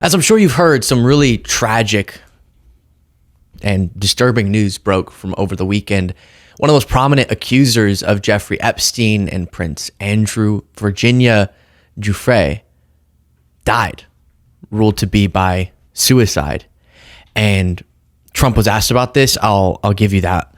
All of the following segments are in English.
As I'm sure you've heard, some really tragic and disturbing news broke from over the weekend. One of the most prominent accusers of Jeffrey Epstein and Prince Andrew, Virginia Giuffre, died, ruled to be by suicide. And Trump was asked about this. I'll give you that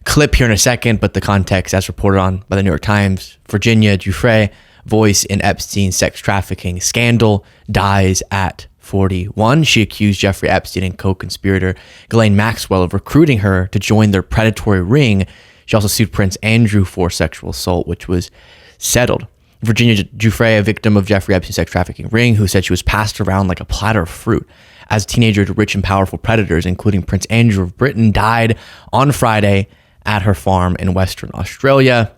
clip here in a second, but the context, as reported on by the New York Times, Virginia Giuffre, voice in Epstein's sex trafficking scandal, dies at 41. She accused Jeffrey Epstein and co-conspirator Ghislaine Maxwell of recruiting her to join their predatory ring. She also sued Prince Andrew for sexual assault, which was settled. Virginia Giuffre, a victim of Jeffrey Epstein's sex trafficking ring, who said she was passed around like a platter of fruit as a teenager to rich and powerful predators, including Prince Andrew of Britain, died on Friday at her farm in Western Australia.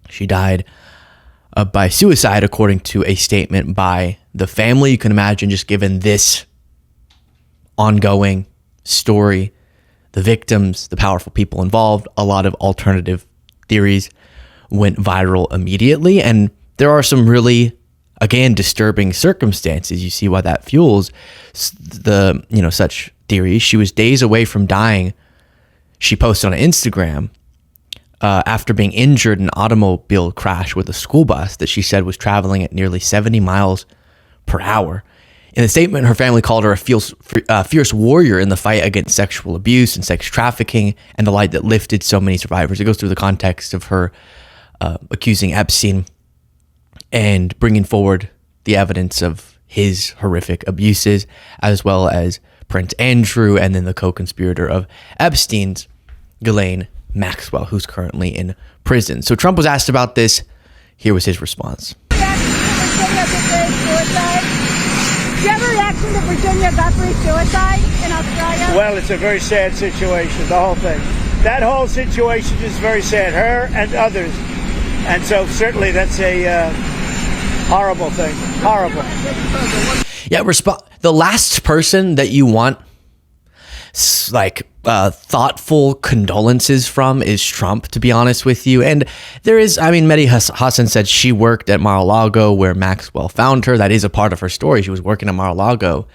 She died by suicide, according to a statement by the family. You can imagine, just given this ongoing story, the victims, the powerful people involved, a lot of alternative theories went viral immediately. And there are some really, again, disturbing circumstances. You see why that fuels the, such theories. She was days away from dying. She posted on Instagram after being injured in an automobile crash with a school bus that she said was traveling at nearly 70 miles per hour. In the statement, her family called her a fierce warrior in the fight against sexual abuse and sex trafficking, and the light that lifted so many survivors. It goes through the context of her accusing Epstein and bringing forward the evidence of his horrific abuses, as well as Prince Andrew and then the co-conspirator of Epstein's, Ghislaine Maxwell, who's currently in prison. So Trump was asked about this. Here was his response. Do you have a reaction to Virginia Giuffre's suicide in Australia? Well, it's a very sad situation, the whole thing. That whole situation is very sad, her and others. And so certainly that's a horrible thing. Horrible. Yeah, the last person that you want thoughtful condolences from is Trump, to be honest with you. And there is, Mehdi Hassan said she worked at Mar-a-Lago where Maxwell found her. That is a part of her story. She was working at Mar-a-Lago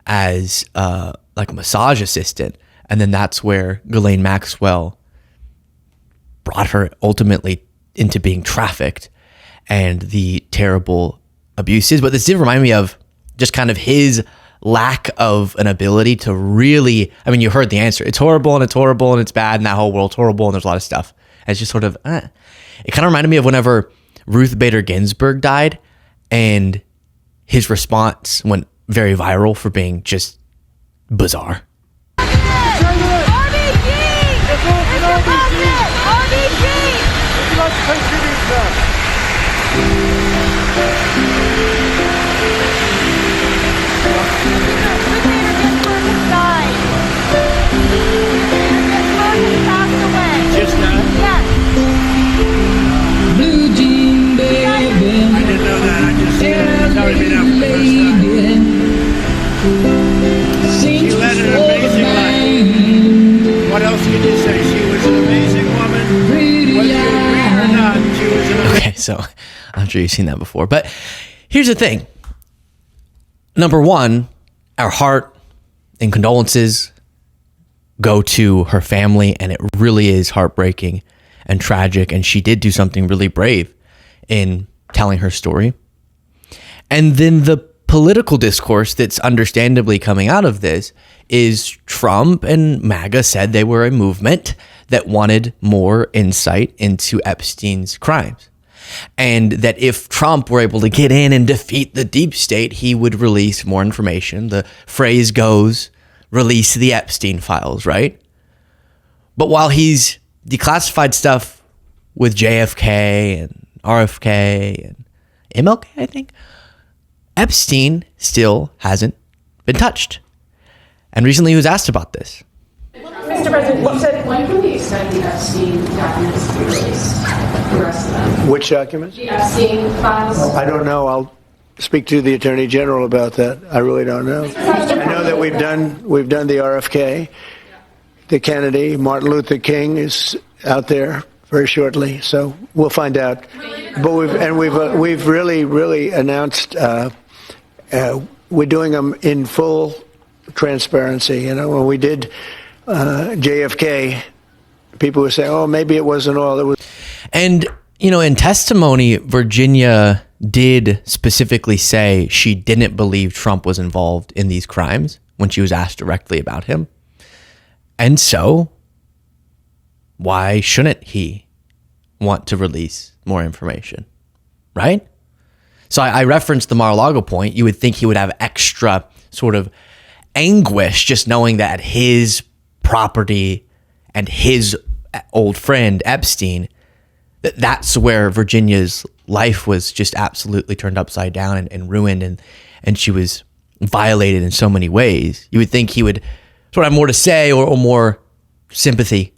as a massage assistant. And then that's where Ghislaine Maxwell brought her ultimately into being trafficked and the terrible abuses. But this did remind me of just kind of his lack of an ability to really, you heard the answer. It's horrible and it's horrible and it's bad and that whole world's horrible and there's a lot of stuff. And it's just sort of, It kind of reminded me of whenever Ruth Bader Ginsburg died and his response went very viral for being just bizarre. Just now? Yes. Blue jean baby, I didn't know that. I just telling me that for the first time. She led an amazing life. What else can you say? She was an amazing woman. Whether you agree or not, she was an amazing. Okay, so I'm sure you've seen that before. But here's the thing. Number one, our heart and condolences go to her family, and it really is heartbreaking and tragic. And she did do something really brave in telling her story. And then the political discourse that's understandably coming out of this is Trump and MAGA said they were a movement that wanted more insight into Epstein's crimes. And that if Trump were able to get in and defeat the deep state, he would release more information. The phrase goes, release the Epstein files, right? But while he's declassified stuff with JFK and RFK and MLK, I think, Epstein still hasn't been touched. And recently he was asked about this. Mr. President, when can we expect the Epstein documents to be released? The rest of them? Which documents? The Epstein files? I don't know. I'll speak to the Attorney General about that. I really don't know. I know that we've done the RFK, the Kennedy, Martin Luther King is out there very shortly, so we'll find out. But we've really announced we're doing them in full transparency. You know, when we did JFK, people were saying, "Oh, maybe it wasn't all." It was. And, you know, in testimony, Virginia did specifically say she didn't believe Trump was involved in these crimes when she was asked directly about him. And so, why shouldn't he want to release more information, right? So I referenced the Mar-a-Lago point. You would think he would have extra sort of anguish just knowing that his property and his old friend Epstein, that's where Virginia's life was just absolutely turned upside down and ruined, and she was violated in so many ways. You would think he would sort of have more to say or more sympathy.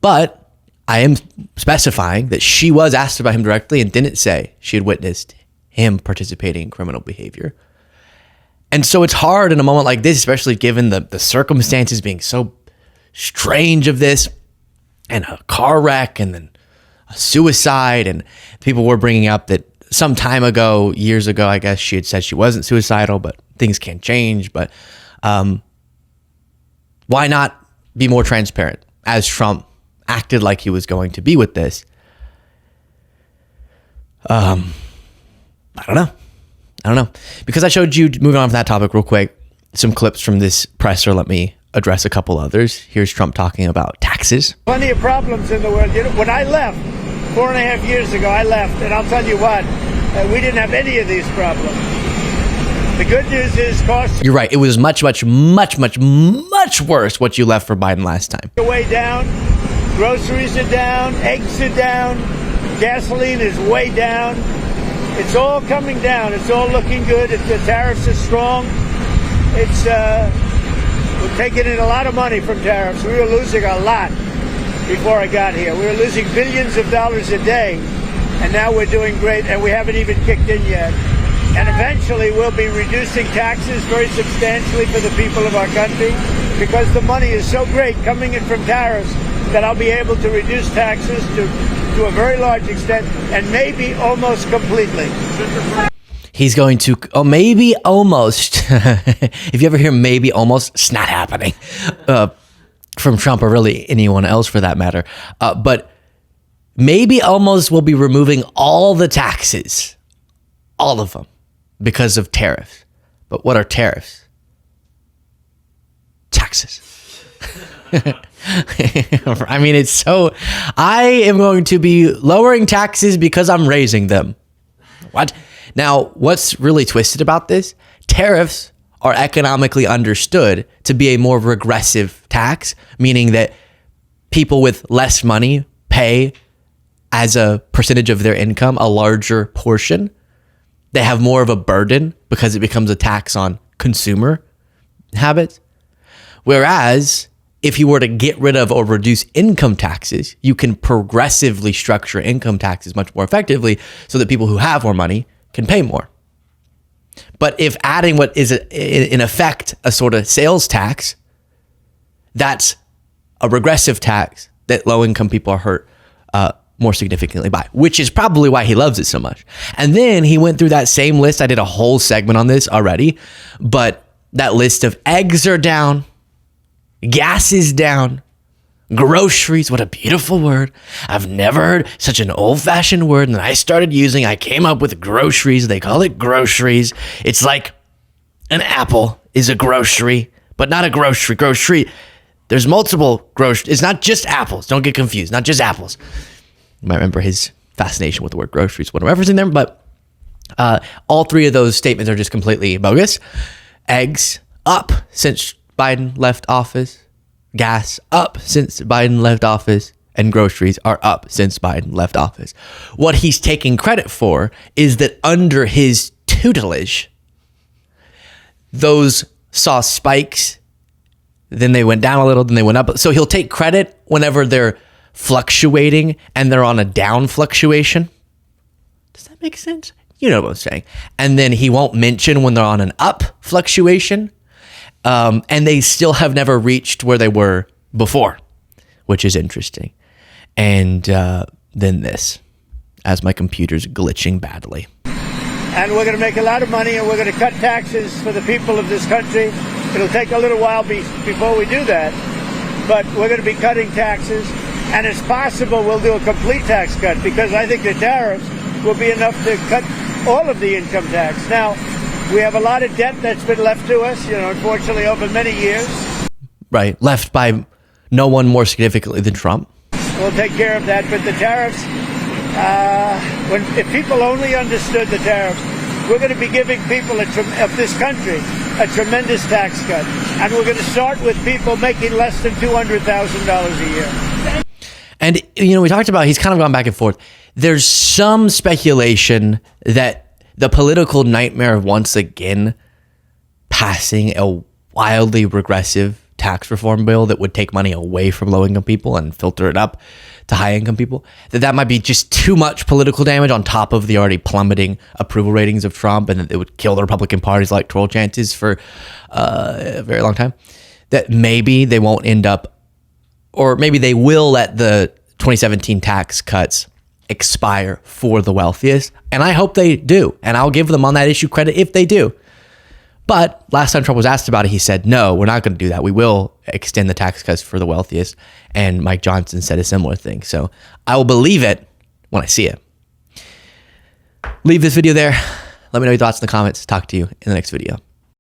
But I am specifying that she was asked about him directly and didn't say she had witnessed him participating in criminal behavior. And so it's hard in a moment like this, especially given the circumstances being so strange of this, and a car wreck and then a suicide. And people were bringing up that some time ago, years ago, I guess she had said she wasn't suicidal, but things can change. But why not be more transparent as Trump acted like he was going to be with this? I don't know. Because I showed you, moving on from that topic real quick, some clips from this presser. Let me address a couple others. Here's Trump talking about taxes. Plenty of problems in the world. You know, when I left 4.5 years ago, I left, and I'll tell you what, we didn't have any of these problems. The good news is costs. You're right. It was much worse what you left for Biden last time. Way down. Groceries are down. Eggs are down. Gasoline is way down. It's all coming down. It's all looking good. The tariffs are strong. We're taking in a lot of money from tariffs. We were losing a lot before I got here. We were losing billions of dollars a day, and now we're doing great, and we haven't even kicked in yet. And eventually we'll be reducing taxes very substantially for the people of our country, because the money is so great coming in from tariffs that I'll be able to reduce taxes to a very large extent, and maybe almost completely. He's going to, maybe almost. If you ever hear maybe almost, it's not happening from Trump or really anyone else for that matter. But maybe almost will be removing all the taxes, all of them, because of tariffs. But what are tariffs? Taxes. I mean, it's so, I am going to be lowering taxes because I'm raising them. What? Now, what's really twisted about this? Tariffs are economically understood to be a more regressive tax, meaning that people with less money pay as a percentage of their income a larger portion. They have more of a burden because it becomes a tax on consumer habits. Whereas if you were to get rid of or reduce income taxes, you can progressively structure income taxes much more effectively so that people who have more money can pay more. But if adding what is in effect a sort of sales tax, that's a regressive tax that low-income people are hurt more significantly by, which is probably why he loves it so much. And then he went through that same list. I did a whole segment on this already, but that list of eggs are down, gas is down, groceries, what a beautiful word. I've never heard such an old-fashioned word. And then I started using, I came up with groceries. They call it groceries. It's like an apple is a grocery, but not a grocery. Grocery, there's multiple groceries. It's not just apples. Don't get confused. Not just apples. You might remember his fascination with the word groceries, what I'm referencing there. But all three of those statements are just completely bogus. Eggs up since Biden left office. Gas up since Biden left office, and groceries are up since Biden left office. What he's taking credit for is that under his tutelage, those saw spikes, then they went down a little, then they went up. So he'll take credit whenever they're fluctuating and they're on a down fluctuation. Does that make sense? You know what I'm saying. And then he won't mention when they're on an up fluctuation. And they still have never reached where they were before, which is interesting. And then this, as my computer's glitching badly. and we're going to make a lot of money, and we're going to cut taxes for the people of this country. It'll take a little while before we do that, but we're going to be cutting taxes, and it's possible we'll do a complete tax cut, because I think the tariffs will be enough to cut all of the income tax. Now, we have a lot of debt that's been left to us, unfortunately, over many years. Right. Left by no one more significantly than Trump. We'll take care of that, but the tariffs, if people only understood the tariffs, we're going to be giving people of this country a tremendous tax cut. And we're going to start with people making less than $200,000 a year. And, we talked about, he's kind of gone back and forth. There's some speculation that the political nightmare of once again passing a wildly regressive tax reform bill that would take money away from low-income people and filter it up to high-income people, that might be just too much political damage on top of the already plummeting approval ratings of Trump, and that it would kill the Republican Party's electoral chances for a very long time. That maybe they won't end up, or maybe they will let the 2017 tax cuts expire for the wealthiest. And I hope they do. And I'll give them on that issue credit if they do. But last time Trump was asked about it, he said, no, we're not going to do that. We will extend the tax cuts for the wealthiest. And Mike Johnson said a similar thing. So I will believe it when I see it. Leave this video there. Let me know your thoughts in the comments. Talk to you in the next video.